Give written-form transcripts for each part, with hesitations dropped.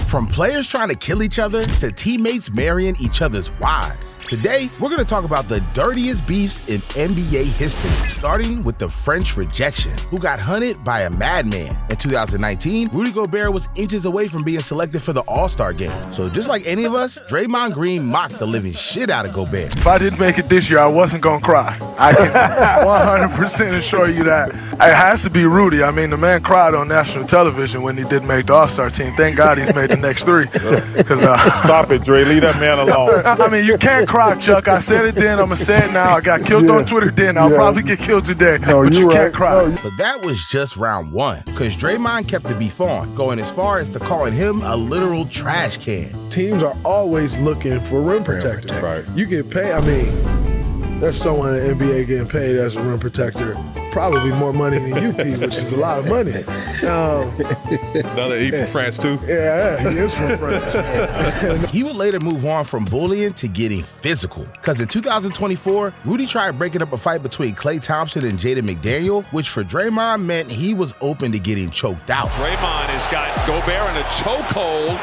From players trying to kill each other to teammates marrying each other's wives. Today, we're going to talk about the dirtiest beefs in NBA history, starting with the French rejection, who got hunted by a madman. In 2019, Rudy Gobert was inches away from being selected for the All-Star game. So just like any of us, Draymond Green mocked the living shit out of Gobert. If I didn't make it this year, I wasn't going to cry. I can 100% assure you that. It has to be Rudy. I mean, the man cried on national television when he didn't make the All-Star team. Thank God he's made the next three. Stop it, Dre. Leave that man alone. I mean, you can't cry, Chuck. I said it then. I'm going to say it now. I got killed on Twitter then. I'll probably get killed today. No, but you can't cry. No. But that was just round one, because Draymond kept the beef on, going as far as to calling him a literal trash can. Teams are always looking for rim protectors. Right. You get paid. I mean, there's someone in the NBA getting paid as a rim protector. Probably more money than you, Pete, which is a lot of money. Another E from France, too? Yeah, he is from France. He would later move on from bullying to getting physical. Because in 2024, Rudy tried breaking up a fight between Klay Thompson and Jaden McDaniel, which for Draymond meant he was open to getting choked out. Draymond has got Gobert in a chokehold.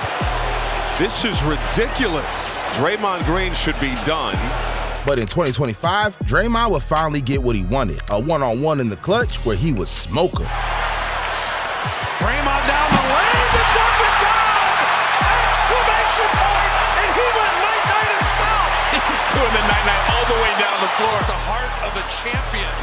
This is ridiculous. Draymond Green should be done. But in 2025, Draymond would finally get what he wanted, a one-on-one in the clutch where he would smoke him. Draymond down the lane to dunk it down! Exclamation point! And he went night-night himself! He's doing the night-night all the way down the floor. The heart of a champion.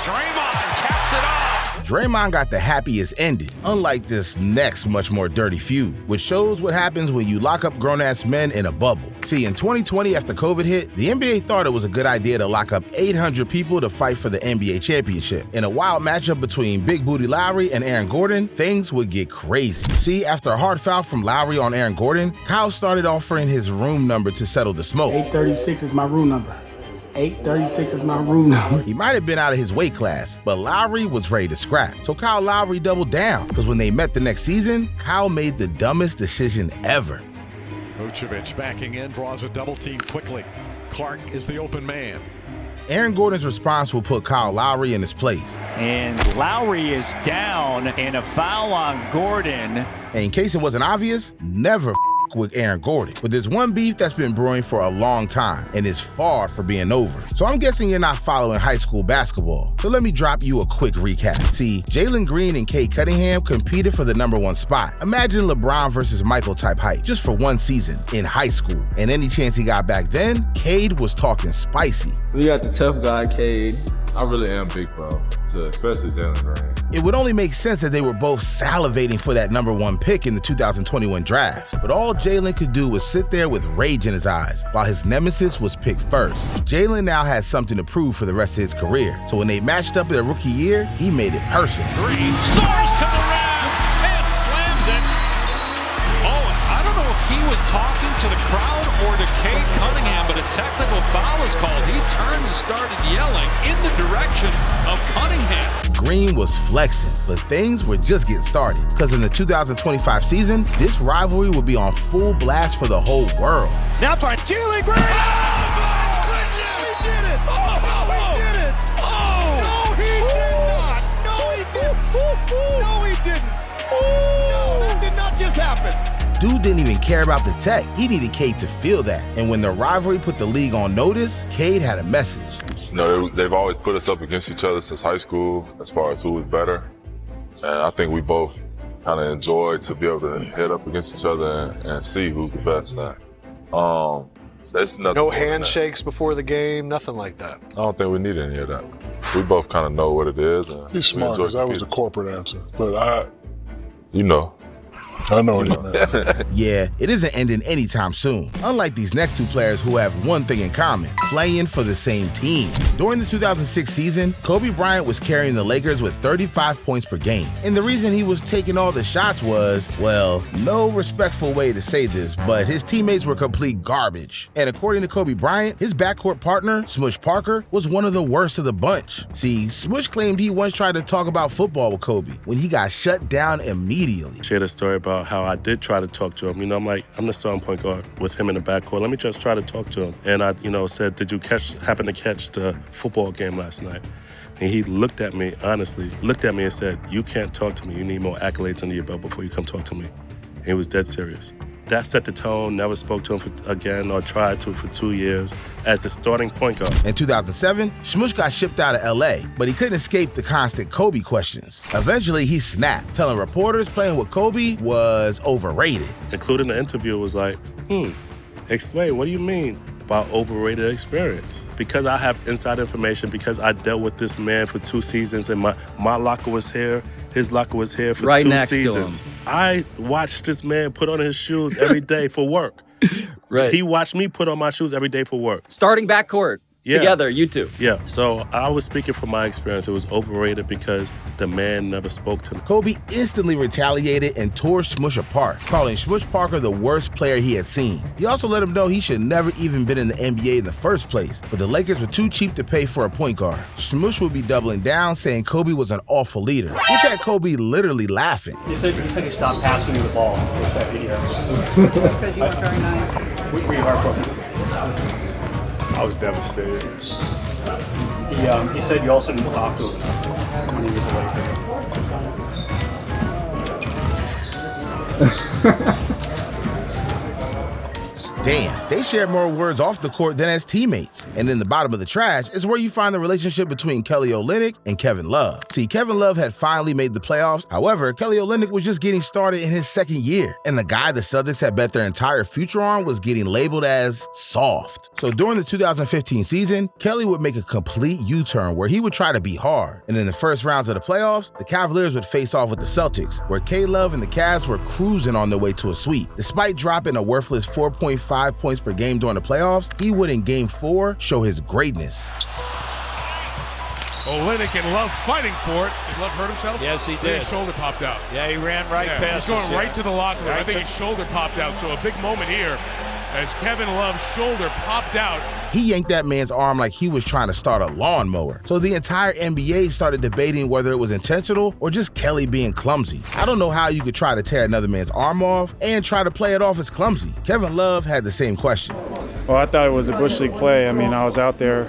Draymond caps it off. Draymond got the happiest ending, unlike this next much more dirty feud, which shows what happens when you lock up grown-ass men in a bubble. See, in 2020, after COVID hit, the NBA thought it was a good idea to lock up 800 people to fight for the NBA championship. In a wild matchup between Big Booty Lowry and Aaron Gordon, things would get crazy. See, after a hard foul from Lowry on Aaron Gordon, Kyle started offering his room number to settle the smoke. 836 is my room number. 836 is my room number. He might have been out of his weight class, but Lowry was ready to scrap. So Kyle Lowry doubled down, because when they met the next season, Kyle made the dumbest decision ever. Vucevic backing in, draws a double team quickly. Clark is the open man. Aaron Gordon's response will put Kyle Lowry in his place. And Lowry is down, and a foul on Gordon. And in case it wasn't obvious, never with Aaron Gordon. But there's one beef that's been brewing for a long time and is far from being over. So I'm guessing you're not following high school basketball. So let me drop you a quick recap. See, Jalen Green and Cade Cunningham competed for the #1 spot. Imagine LeBron versus Michael type height, just for one season in high school. And any chance he got back then, Cade was talking spicy. We got the tough guy, Cade. I really am big, bro. Especially Jalen Green. It would only make sense that they were both salivating for that #1 pick in the 2021 draft. But all Jalen could do was sit there with rage in his eyes while his nemesis was picked first. Jalen now has something to prove for the rest of his career. So when they matched up their rookie year, he made it personal. Green soars to the rim and slams it. Oh, and I don't know if he was talking to the crowd or to Cade Cunningham, but a technical foul is called. He turned and started yelling in the direction of Cunningham. Green was flexing, but things were just getting started. Because in the 2025 season, this rivalry will be on full blast for the whole world. Now by Jalen Green! Oh, my goodness! He did it! Oh, he did it! Oh! No, he did not! No, he didn't! No, he didn't! No, that did not just happen! Dude didn't even care about the tech. He needed Cade to feel that. And when the rivalry put the league on notice, Cade had a message. You know, they've always put us up against each other since high school as far as who was better. And I think we both kind of enjoyed to be able to head up against each other and see who's the best at. There's nothing. No handshakes before the game, nothing like that. I don't think we need any of that. We both kind of know what it is. And he's smart, because that was the corporate answer. But you know. I know it is. Yeah, it isn't ending anytime soon. Unlike these next two players who have one thing in common, playing for the same team. During the 2006 season, Kobe Bryant was carrying the Lakers with 35 points per game. And the reason he was taking all the shots was, well, no respectful way to say this, but his teammates were complete garbage. And according to Kobe Bryant, his backcourt partner, Smush Parker, was one of the worst of the bunch. See, Smush claimed he once tried to talk about football with Kobe when he got shut down immediately. Shared a story about how I did try to talk to him. You know, I'm like, I'm the starting point guard with him in the backcourt. Let me just try to talk to him. And I, said, did you happen to catch the football game last night? And he looked at me, honestly, and said, you can't talk to me. You need more accolades under your belt before you come talk to me. and he was dead serious. That set the tone, never spoke to him again or tried to for 2 years as the starting point guard. In 2007, Smush got shipped out of LA, but he couldn't escape the constant Kobe questions. Eventually, he snapped, telling reporters playing with Kobe was overrated. Including the interview was like, explain, what do you mean by overrated experience? Because I have inside information, because I dealt with this man for 2 seasons and my locker was here, his locker was here for right 2 next seasons. To him. I watched this man put on his shoes every day for work. Right. He watched me put on my shoes every day for work. Starting backcourt. Yeah. Together, you two. Yeah, so I was speaking from my experience. It was overrated because the man never spoke to me. Kobe instantly retaliated and tore Smush apart, calling Smush Parker the worst player he had seen. He also let him know he should never even been in the NBA in the first place, but the Lakers were too cheap to pay for a point guard. Smush would be doubling down, saying Kobe was an awful leader, which had Kobe literally laughing. He said he stopped passing you the ball for a second here. Because you were very nice. Were you heartbroken? I was devastated. He said you also didn't talk to him enough when he was away. Damn, they shared more words off the court than as teammates. And in the bottom of the trash is where you find the relationship between Kelly Olynyk and Kevin Love. See, Kevin Love had finally made the playoffs. However, Kelly Olynyk was just getting started in his second year. And the guy the Celtics had bet their entire future on was getting labeled as soft. So during the 2015 season, Kelly would make a complete U-turn where he would try to be hard. And in the first rounds of the playoffs, the Cavaliers would face off with the Celtics, where K-Love and the Cavs were cruising on their way to a sweep. Despite dropping a worthless 4.5 points per game during the playoffs, he would in Game 4 show his greatness. Olynyk and Love fighting for it. Did Love hurt himself? Yes, he did. His shoulder popped out. Yeah, he ran right past He's going right to the locker room. Right I think his shoulder popped out. So a big moment here as Kevin Love's shoulder popped out. He yanked that man's arm like he was trying to start a lawnmower. So the entire NBA started debating whether it was intentional or just Kelly being clumsy. I don't know how you could try to tear another man's arm off and try to play it off as clumsy. Kevin Love had the same question. Well, I thought it was a Bush League play. I mean, I was out there,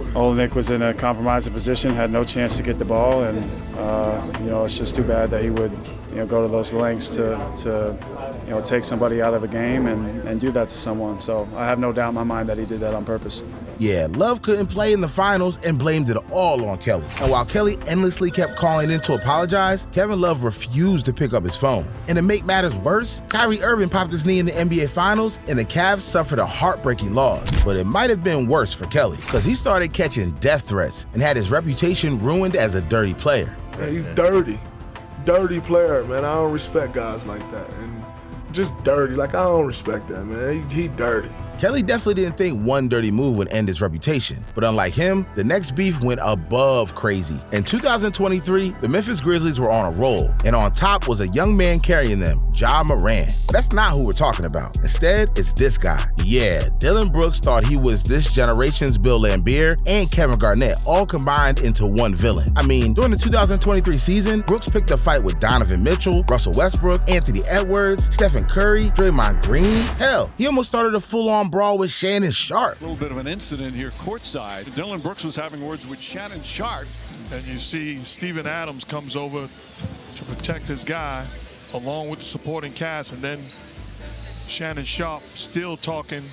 Olynyk was in a compromising position, had no chance to get the ball, and it's just too bad that he would go to those lengths to take somebody out of a game and do that to someone. So I have no doubt in my mind that he did that on purpose. Yeah, Love couldn't play in the finals and blamed it all on Kelly. And while Kelly endlessly kept calling in to apologize, Kevin Love refused to pick up his phone. And to make matters worse, Kyrie Irving popped his knee in the NBA Finals and the Cavs suffered a heartbreaking loss. But it might have been worse for Kelly, because he started catching death threats and had his reputation ruined as a dirty player. Man, he's dirty. Dirty player, man. I don't respect guys like that. And just dirty. Like, I don't respect that, man. He dirty. Kelly definitely didn't think one dirty move would end his reputation, but unlike him, the next beef went above crazy. In 2023, the Memphis Grizzlies were on a roll, and on top was a young man carrying them, Ja Morant. That's not who we're talking about. Instead, it's this guy. Yeah, Dillon Brooks thought he was this generation's Bill Laimbeer and Kevin Garnett all combined into one villain. I mean, during the 2023 season, Brooks picked a fight with Donovan Mitchell, Russell Westbrook, Anthony Edwards, Stephen Curry, Draymond Green. Hell, he almost started a full-on brawl with Shannon Sharpe. A little bit of an incident here courtside. Dillon Brooks was having words with Shannon Sharpe. And you see Steven Adams comes over to protect his guy along with the supporting cast, and then Shannon Sharpe still talking,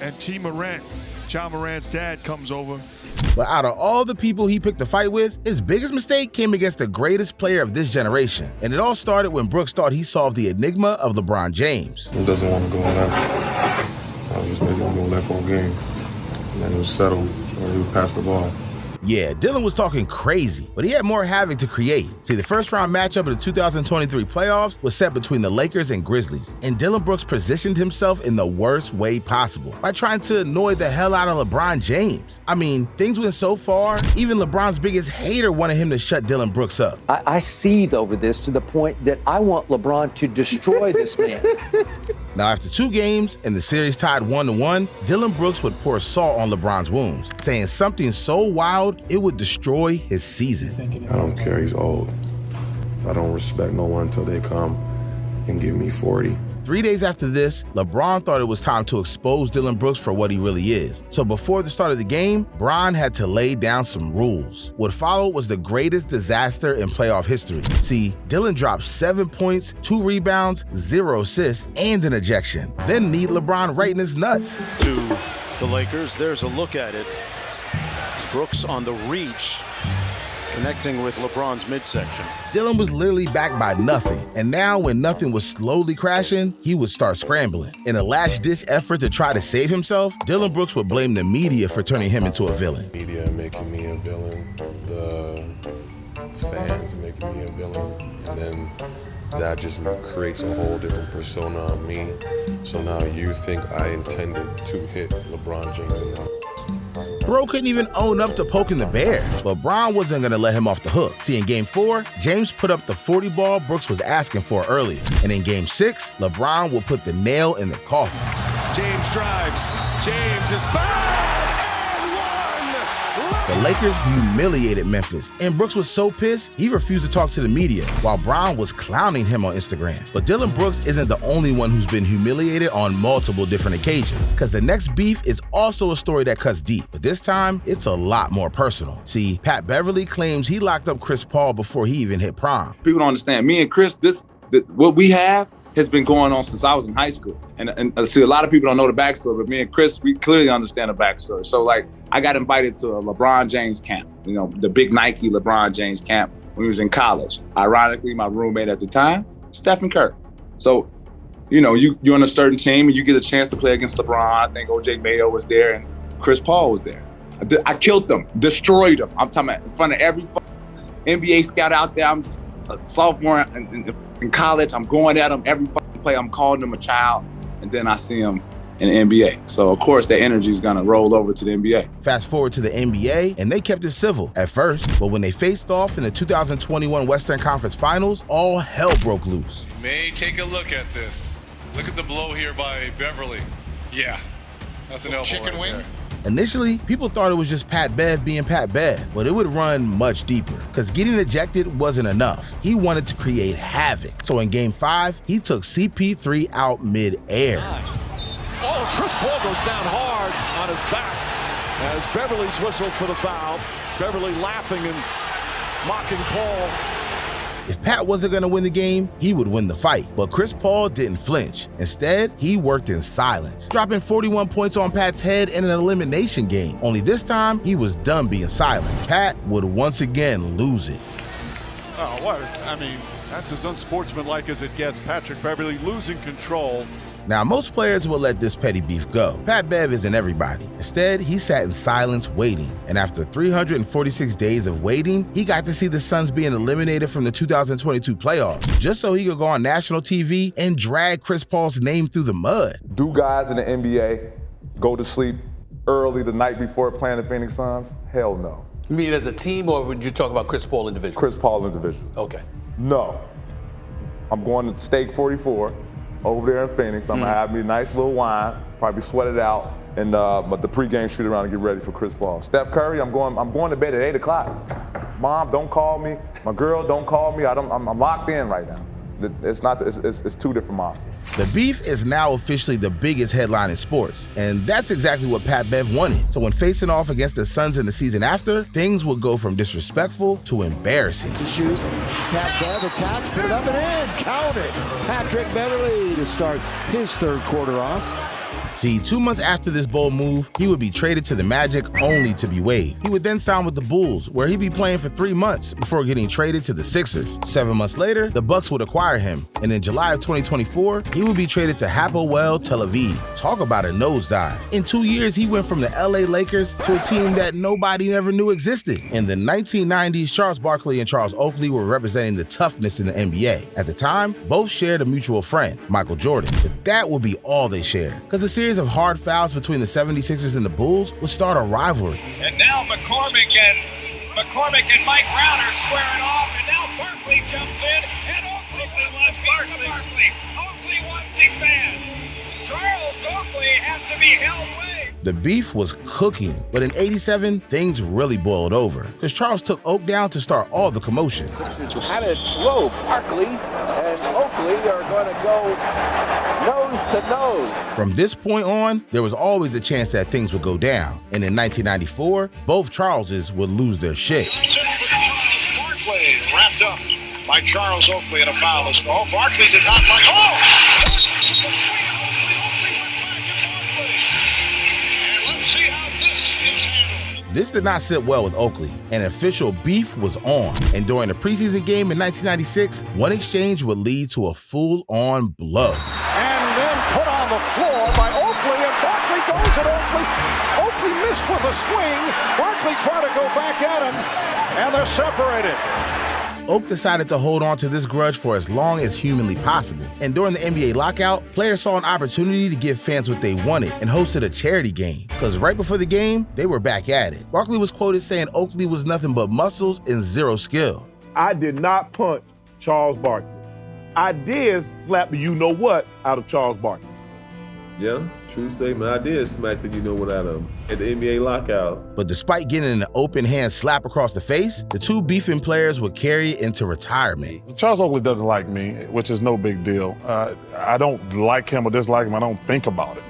and T. Morant, Ja Morant's dad, comes over. But out of all the people he picked a fight with, his biggest mistake came against the greatest player of this generation. And it all started when Brooks thought he solved the enigma of LeBron James. He doesn't want to go left. I was just making him go left all game. And then it was settled, so he would pass the ball. Yeah, Dillon was talking crazy, but he had more havoc to create. See, the first round matchup of the 2023 playoffs was set between the Lakers and Grizzlies, and Dillon Brooks positioned himself in the worst way possible by trying to annoy the hell out of LeBron James. I mean, things went so far, even LeBron's biggest hater wanted him to shut Dillon Brooks up. I seethe over this to the point that I want LeBron to destroy this man. Now, after 2 games and the series tied 1-1, Dillon Brooks would pour salt on LeBron's wounds, saying something so wild it would destroy his season. I don't care, he's old. I don't respect no one until they come and give me 40. 3 days after this, LeBron thought it was time to expose Dillon Brooks for what he really is. So before the start of the game, Bron had to lay down some rules. What followed was the greatest disaster in playoff history. See, Dillon dropped 7 points, 2 rebounds, 0 assists, and an ejection. Then kneed LeBron right in his nuts. To the Lakers, there's a look at it. Brooks on the reach, connecting with LeBron's midsection. Dillon was literally back by nothing, and now when nothing was slowly crashing, he would start scrambling. In a last-ditch effort to try to save himself, Dillon Brooks would blame the media for turning him into a villain. Media making me a villain, the fans making me a villain, and then that just creates a whole different persona on me. So now you think I intended to hit LeBron James in the Bro couldn't even own up to poking the bear, but Bron wasn't going to let him off the hook. See, in Game 4, James put up the 40 ball Brooks was asking for earlier. And in Game 6, LeBron will put the nail in the coffin. James drives. James is fouled and one. The Lakers humiliated Memphis, and Brooks was so pissed, he refused to talk to the media, while Bron was clowning him on Instagram. But Dillon Brooks isn't the only one who's been humiliated on multiple different occasions, because the next beef is also a story that cuts deep, but this time, it's a lot more personal. See, Pat Beverly claims he locked up Chris Paul before he even hit prom. People don't understand. Me and Chris, what we have has been going on since I was in high school. And see, a lot of people don't know the backstory, but me and Chris, we clearly understand the backstory. So like, I got invited to a LeBron James camp, you know, the big Nike LeBron James camp when he was in college. Ironically, my roommate at the time, Stephen Curry. So, you know, you're on a certain team and you get a chance to play against LeBron. I think OJ Mayo was there and Chris Paul was there. I killed them, destroyed them. I'm talking about in front of every NBA scout out there. I'm a sophomore in college. I'm going at them every play. I'm calling them a child. And then I see them in the NBA. So, of course, that energy is going to roll over to the NBA. Fast forward to the NBA, and they kept it civil at first. But when they faced off in the 2021 Western Conference Finals, all hell broke loose. You may take a look at this. Look at the blow here by Beverly. Yeah, that's an elbow chicken wing. There. Initially, people thought it was just Pat Bev being Pat Bev, but it would run much deeper, because getting ejected wasn't enough. He wanted to create havoc. So in Game 5, he took CP3 out mid-air. Oh, Chris Paul goes down hard on his back as Beverly's whistled for the foul. Beverly laughing and mocking Paul. If Pat wasn't going to win the game, he would win the fight. But Chris Paul didn't flinch. Instead, he worked in silence, dropping 41 points on Pat's head in an elimination game. Only this time, he was done being silent. Pat would once again lose it. Oh, what? I mean, that's as unsportsmanlike as it gets. Patrick Beverly losing control. Now, most players will let this petty beef go. Pat Bev isn't everybody. Instead, he sat in silence waiting. And after 346 days of waiting, he got to see the Suns being eliminated from the 2022 playoffs, just so he could go on national TV and drag Chris Paul's name through the mud. Do guys in the NBA go to sleep early the night before playing the Phoenix Suns? Hell no. You mean as a team, or would you talk about Chris Paul individually? Chris Paul individually. Okay. No. I'm going to Steak 44. Over there in Phoenix, I'm gonna have me a nice little wine, probably sweat it out, and but the pregame shoot around and get ready for Chris Paul. Steph Curry, I'm going to bed at 8 o'clock. Mom, don't call me. My girl, don't call me. I'm locked in right now. It's two different monsters. The beef is now officially the biggest headline in sports, and that's exactly what Pat Bev wanted. So when facing off against the Suns in the season after, things would go from disrespectful to embarrassing. To shoot, Pat Bev attacks, put it up and in, count it. Patrick Beverly to start his third quarter off. See, 2 months after this bold move, he would be traded to the Magic only to be waived. He would then sign with the Bulls, where he'd be playing for 3 months before getting traded to the Sixers. 7 months later, the Bucks would acquire him, and in July of 2024, he would be traded to Hapoel Tel Aviv. Talk about a nosedive. In 2 years, he went from the LA Lakers to a team that nobody ever knew existed. In the 1990s, Charles Barkley and Charles Oakley were representing the toughness in the NBA. At the time, both shared a mutual friend, Michael Jordan, but that would be all they shared, because the series of hard fouls between the 76ers and the Bulls would start a rivalry. And now McCormick and Mike Brown are squaring off, and now Barkley jumps in, and Oakley wants Barkley. Oakley wants him banned. Charles Oakley has to be held away. The beef was cooking, but in '87, things really boiled over, because Charles took Oak down to start all the commotion. Had it low. Barkley and Oakley are going to go the nose. From this point on, there was always a chance that things would go down. And in 1994, both Charleses would lose their shit. Charles Barkley wrapped up by Charles Oakley and a foul is called. Barkley did not like. Oakley went back at Barkley. And let's see how this is handled. This did not sit well with Oakley, and official beef was on. And during a preseason game in 1996, one exchange would lead to a full-on blow. And then put on the floor by Oakley, and Barkley goes at Oakley. Oakley missed with a swing. Barkley tried to go back at him, and they're separated. Oak decided to hold on to this grudge for as long as humanly possible. And during the NBA lockout, players saw an opportunity to give fans what they wanted and hosted a charity game. Because right before the game, they were back at it. Barkley was quoted saying Oakley was nothing but muscles and zero skill. I did not punch Charles Barkley. I did slap the you-know-what out of Charles Barkley. Yeah, true statement. I did smack the you-know-what out of him at the NBA lockout. But despite getting an open hand slap across the face, the two beefing players would carry it into retirement. Charles Oakley doesn't like me, which is no big deal. I don't like him or dislike him. I don't think about it.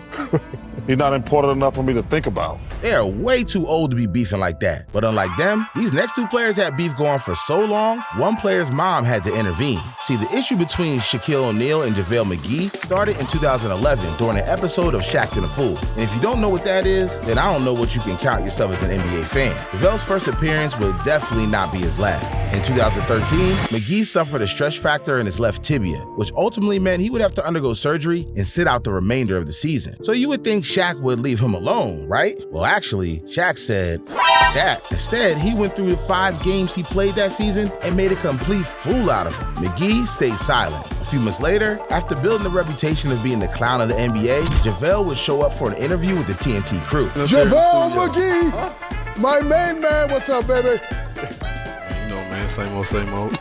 He's not important enough for me to think about. They are way too old to be beefing like that. But unlike them, these next two players had beef going for so long, one player's mom had to intervene. See, the issue between Shaquille O'Neal and JaVale McGee started in 2011 during an episode of Shaq and the Fool. And if you don't know what that is, then I don't know what you can count yourself as an NBA fan. JaVale's first appearance would definitely not be his last. In 2013, McGee suffered a stress fracture in his left tibia, which ultimately meant he would have to undergo surgery and sit out the remainder of the season. So you would think Shaq would leave him alone, right? Well, actually, Shaq said, "F that." Instead, he went through the 5 games he played that season and made a complete fool out of him. McGee stayed silent. A few months later, after building the reputation of being the clown of the NBA, JaVale would show up for an interview with the TNT crew. JaVale McGee, my main man, what's up, baby? You know, man, same old, same old.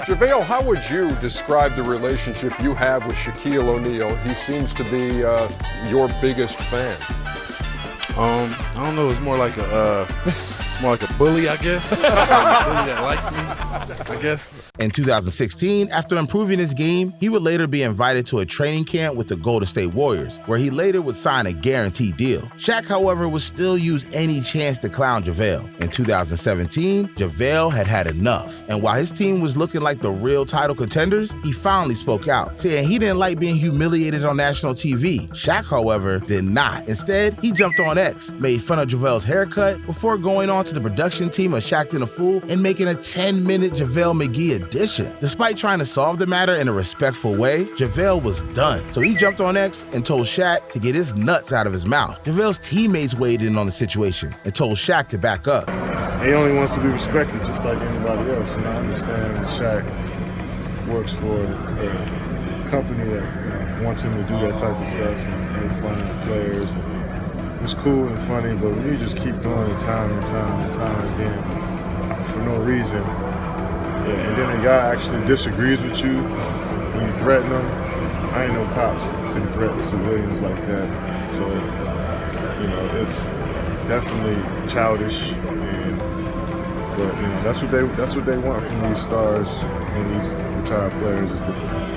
JaVale, how would you describe the relationship you have with Shaquille O'Neal? He seems to be your biggest fan. I don't know. It's more like a bully, I guess. A bully that likes me, I guess. In 2016, after improving his game, he would later be invited to a training camp with the Golden State Warriors, where he later would sign a guaranteed deal. Shaq, however, would still use any chance to clown JaVale. In 2017, JaVale had had enough. And while his team was looking like the real title contenders, he finally spoke out, saying he didn't like being humiliated on national TV. Shaq, however, did not. Instead, he jumped on X, made fun of JaVale's haircut, before going on to the production team of Shaq and the Fool and making a 10-minute JaVale McGee edition. Despite trying to solve the matter in a respectful way, JaVale was done. So he jumped on X and told Shaq to get his nuts out of his mouth. JaVale's teammates weighed in on the situation and told Shaq to back up. He only wants to be respected just like anybody else, and I understand Shaq works for a company that wants him to do that type of stuff and make fun of players. It's cool and funny, but when you just keep doing it time and time again for no reason, and then a guy actually disagrees with you when you threaten him, I ain't no cops can threaten civilians like that. So, you know, it's definitely childish, but you know that's what they want from these stars and these retired players is to,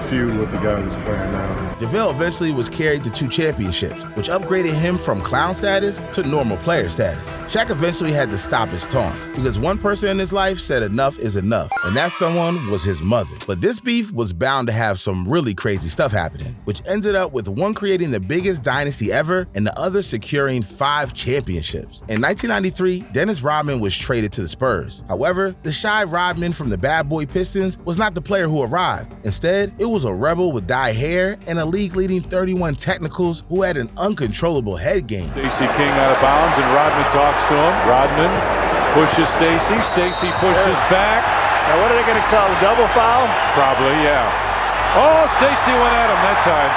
feud with the guy that's playing now. JaVale eventually was carried to 2 championships, which upgraded him from clown status to normal player status. Shaq eventually had to stop his taunts because one person in his life said enough is enough, and that someone was his mother. But this beef was bound to have some really crazy stuff happening, which ended up with one creating the biggest dynasty ever and the other securing 5 championships. In 1993, Dennis Rodman was traded to the Spurs. However, the shy Rodman from the Bad Boy Pistons was not the player who arrived. Instead, it was a rebel with dyed hair and a league-leading 31 technicals who had an uncontrollable head game. Stacey King out of bounds, and Rodman talks to him. Rodman pushes Stacey. Stacey pushes back. Now what are they going to call, a double foul? Probably, yeah. Oh, Stacey went at him that time.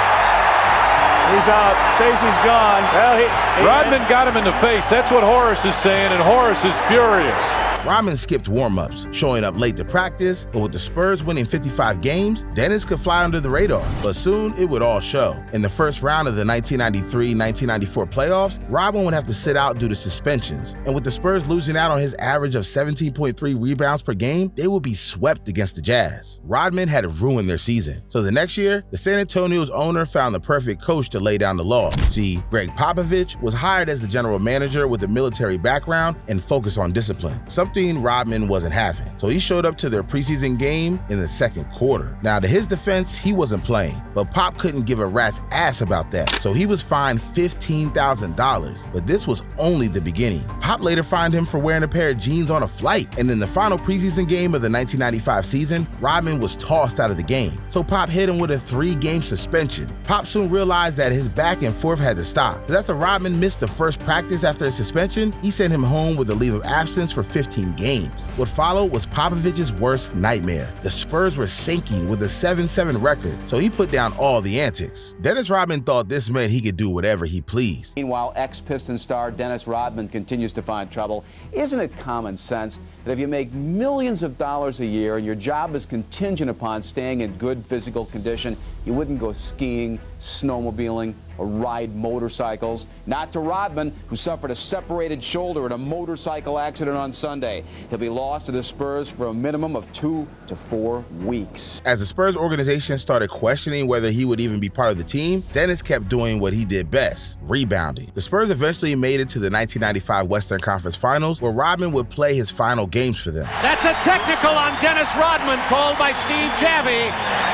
He's out. Stacey's gone. Well, Rodman got him in the face. That's what Horace is saying, and Horace is furious. Rodman skipped warm-ups, showing up late to practice, but with the Spurs winning 55 games, Dennis could fly under the radar. But soon, it would all show. In the first round of the 1993-1994 playoffs, Rodman would have to sit out due to suspensions. And with the Spurs losing out on his average of 17.3 rebounds per game, they would be swept against the Jazz. Rodman had ruined their season. So the next year, the San Antonio's owner found the perfect coach to lay down the law. See, Greg Popovich was hired as the general manager with a military background and focus on discipline, something Rodman wasn't having. So he showed up to their preseason game in the second quarter. Now, to his defense, he wasn't playing, but Pop couldn't give a rat's ass about that. So he was fined $15,000, but this was only the beginning. Pop later fined him for wearing a pair of jeans on a flight. And in the final preseason game of the 1995 season, Rodman was tossed out of the game. So Pop hit him with a 3-game suspension. Pop soon realized that his back and forth had to stop. But after Rodman missed the first practice after a suspension, he sent him home with a leave of absence for 15 games. What followed was Popovich's worst nightmare. The Spurs were sinking with a 7-7 record, so he put down all the antics. Dennis Rodman thought this meant he could do whatever he pleased. Meanwhile, ex-Piston star Dennis Rodman continues to find trouble. Isn't it common sense that if you make millions of dollars a year and your job is contingent upon staying in good physical condition, you wouldn't go skiing, snowmobiling, or ride motorcycles? Not to Rodman, who suffered a separated shoulder in a motorcycle accident on Sunday. He'll be lost to the Spurs for a minimum of 2 to 4 weeks. As the Spurs organization started questioning whether he would even be part of the team, Dennis kept doing what he did best, rebounding. The Spurs eventually made it to the 1995 Western Conference Finals, where Rodman would play his final games for them. That's a technical on Dennis Rodman called by Steve Javie,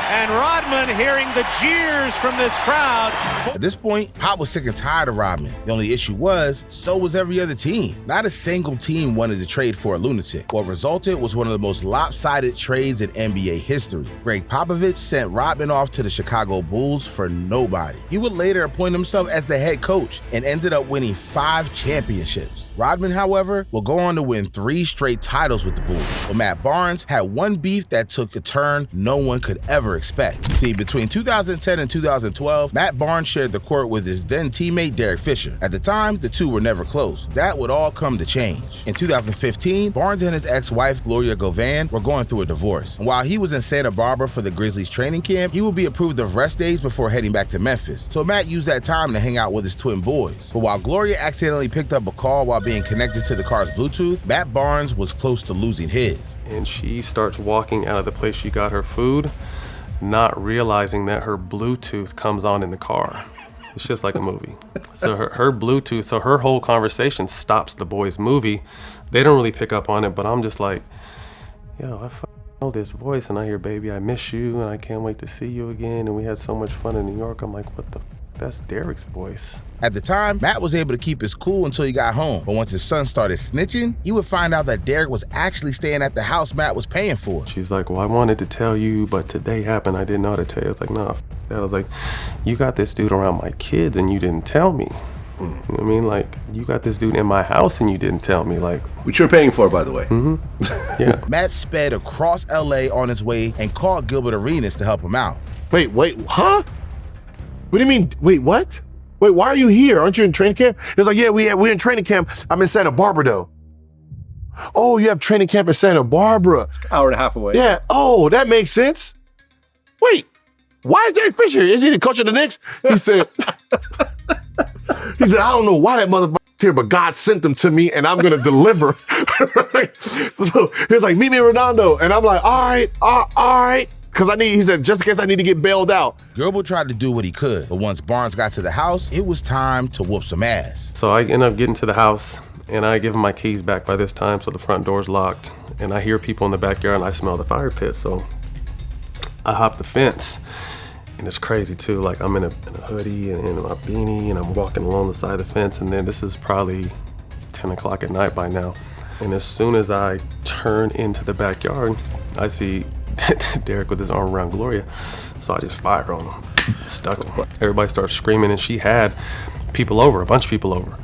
and Rodman hearing the jeers from this crowd. At this point, Pop was sick and tired of Rodman. The only issue was, so was every other team. Not a single team wanted to trade for a lunatic. What resulted was one of the most lopsided trades in NBA history. Greg Popovich sent Rodman off to the Chicago Bulls for nobody. He would later appoint himself as the head coach and ended up winning 5 championships. Rodman, however, will go on to win 3 straight titles with the Bulls. But Matt Barnes had one beef that took a turn no one could ever expect. See, between 2010 and 2012, Matt Barnes shared the court with his then teammate Derek Fisher. At the time, the two were never close. That would all come to change. In 2015, Barnes and his ex-wife Gloria Govan were going through a divorce. And while he was in Santa Barbara for the Grizzlies training camp, he would be approved of rest days before heading back to Memphis. So Matt used that time to hang out with his twin boys. But while Gloria accidentally picked up a call while being connected to the car's Bluetooth, Matt Barnes was close to losing his. And she starts walking out of the place she got her food, not realizing that her Bluetooth comes on in the car. It's just like a movie. So her Bluetooth, so her whole conversation stops the boys' movie. They don't really pick up on it, but I'm just like, yo, I know this voice, and I hear, baby, I miss you, and I can't wait to see you again, and we had so much fun in New York. I'm like, what the that's Derek's voice. At the time, Matt was able to keep his cool until he got home. But once his son started snitching, he would find out that Derek was actually staying at the house Matt was paying for. She's like, well, I wanted to tell you, but today happened. I didn't know how to tell you. I was like, nah, that. I was like, you got this dude around my kids and you didn't tell me. You know what I mean? Like, you got this dude in my house and you didn't tell me. Like, which you're paying for, by the way. Mm-hmm. Yeah. Matt sped across LA on his way and called Gilbert Arenas to help him out. Wait, huh? What do you mean? Wait, what? Wait, why are you here? Aren't you in training camp? It's like, yeah, we're in training camp. I'm in Santa Barbara, though. Oh, you have training camp in Santa Barbara. It's an hour and a half away. Yeah. Oh, that makes sense. Wait, why is Derek Fisher? Is he the coach of the Knicks? He said, I don't know why that motherfucker here, but God sent them to me and I'm going to deliver. So he was like, meet me in Redondo. And I'm like, all right. Because he said, just in case I need to get bailed out. Gilbert tried to do what he could, but once Barnes got to the house, it was time to whoop some ass. So I end up getting to the house, and I give him my keys back by this time, so the front door's locked. And I hear people in the backyard, and I smell the fire pit, so I hop the fence. And it's crazy, too. Like, I'm in a hoodie and in my beanie, and I'm walking along the side of the fence, and then this is probably 10 o'clock at night by now. And as soon as I turn into the backyard, I see Derek with his arm around Gloria, so I just fire on him, stuck him. Everybody starts screaming, and she had people over, a bunch of people over.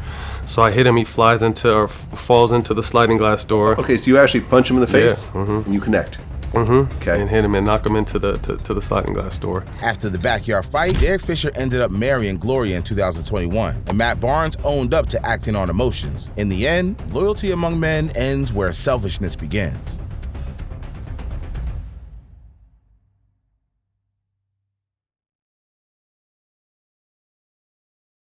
So I hit him, he falls into the sliding glass door. Okay, so you actually punch him in the face? Yeah. Mm-hmm. And you connect? Okay. And hit him and knock him into the sliding glass door. After the backyard fight, Derek Fisher ended up marrying Gloria in 2021, and Matt Barnes owned up to acting on emotions. In the end, loyalty among men ends where selfishness begins.